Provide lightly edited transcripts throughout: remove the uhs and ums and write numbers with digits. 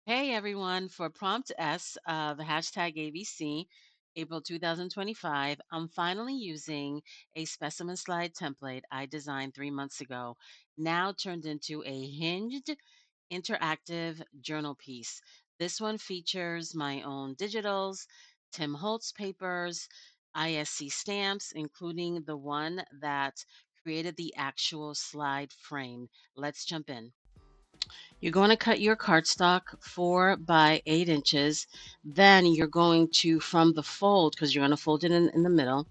Hey everyone, for prompt S of hashtag ABC, April 2025, I'm finally using a specimen slide template I designed 3 months ago, now turned into a hinged interactive journal piece. This one features my own digitals, Tim Holtz papers, ISC stamps, including the one that created the actual slide frame. Let's jump in. You're going to cut your cardstock 4 by 8 inches. Then you're going to, from the fold, because you're going to fold it in the middle,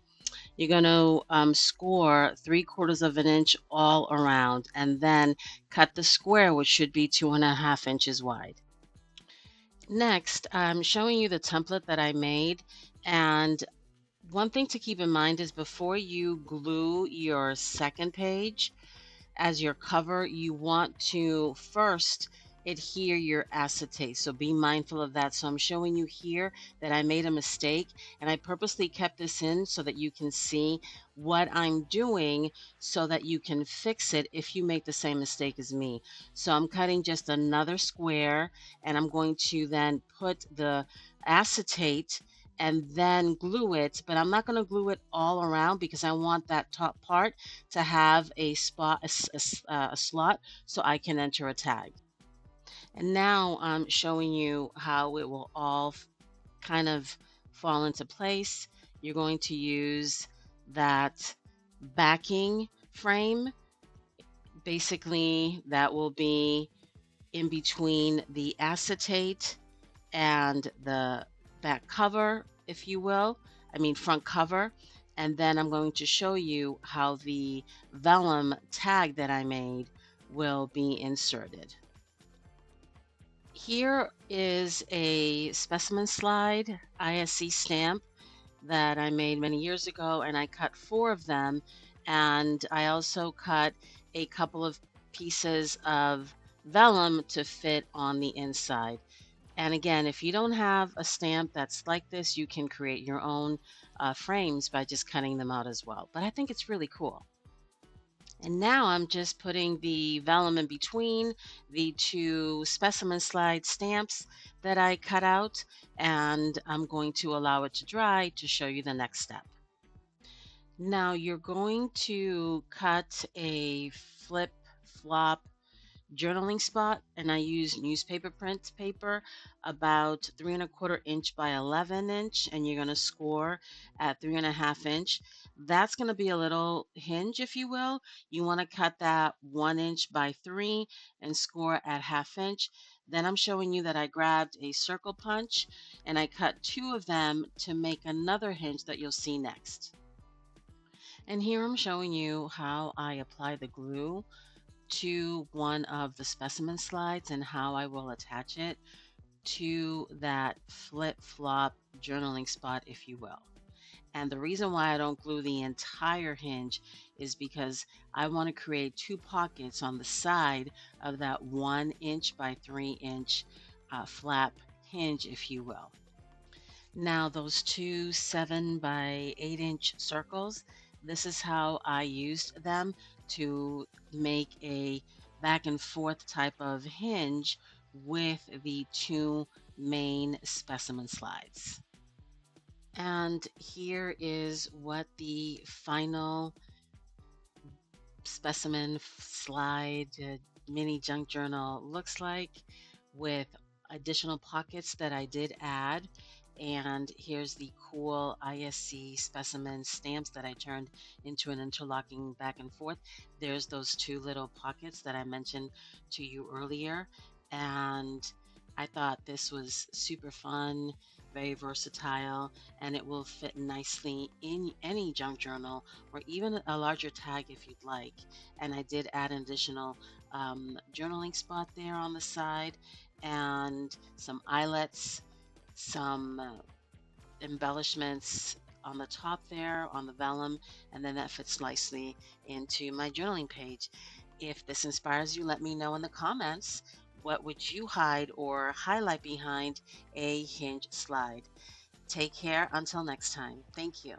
you're going to score 3/4 of an inch all around and then cut the square, which should be 2.5 inches wide. Next, I'm showing you the template that I made. And one thing to keep in mind is before you glue your second page, as your cover, you want to first adhere your acetate. So be mindful of that. So I'm showing you here that I made a mistake and I purposely kept this in so that you can see what I'm doing so that you can fix it if you make the same mistake as me. So I'm cutting just another square and I'm going to then put the acetate and then glue it, but I'm not going to glue it all around because I want that top part to have a spot, a slot, so I can enter a tag. And now I'm showing you how it will all kind of fall into place. You're going to use that backing frame. Basically, that will be in between the acetate and the back cover, if you will. I mean, front cover. And then I'm going to show you how the vellum tag that I made will be inserted. Here is a specimen slide ISC stamp that I made many years ago, and I cut 4 of them. And I also cut a couple of pieces of vellum to fit on the inside. And again, if you don't have a stamp that's like this, you can create your own frames by just cutting them out as well. But I think it's really cool. And now I'm just putting the vellum in between the two specimen slide stamps that I cut out, and I'm going to allow it to dry to show you the next step. Now you're going to cut a flip flop journaling spot, and I use newspaper print paper about 3 1/4 inch by 11 inch, and you're going to score at 3.5 inch. That's going to be a little hinge, if you will. You want to cut that 1 inch by 3 and score at 1/2 inch. Then I'm showing you that I grabbed a circle punch and I cut 2 of them to make another hinge that you'll see next. And here I'm showing you how I apply the glue to one of the specimen slides and how I will attach it to that flip flop journaling spot, if you will. And the reason why I don't glue the entire hinge is because I want to create 2 pockets on the side of that 1 inch by 3 inch flap hinge, if you will. Now, those two 7 by 8 inch circles, this is how I used them to make a back and forth type of hinge with the two main specimen slides. And here is what the final specimen slide mini junk journal looks like, with additional pockets that I did add. And here's the cool ISC specimen stamps that I turned into an interlocking back and forth. There's those two little pockets that I mentioned to you earlier. And I thought this was super fun, very versatile, and it will fit nicely in any junk journal or even a larger tag if you'd like. And I did add an additional journaling spot there on the side and some eyelets, some embellishments on the top there on the vellum, and then that fits nicely into my journaling page. If this inspires you, let me know in the comments. What would you hide or highlight behind a hinge slide? Take care until next time. Thank you.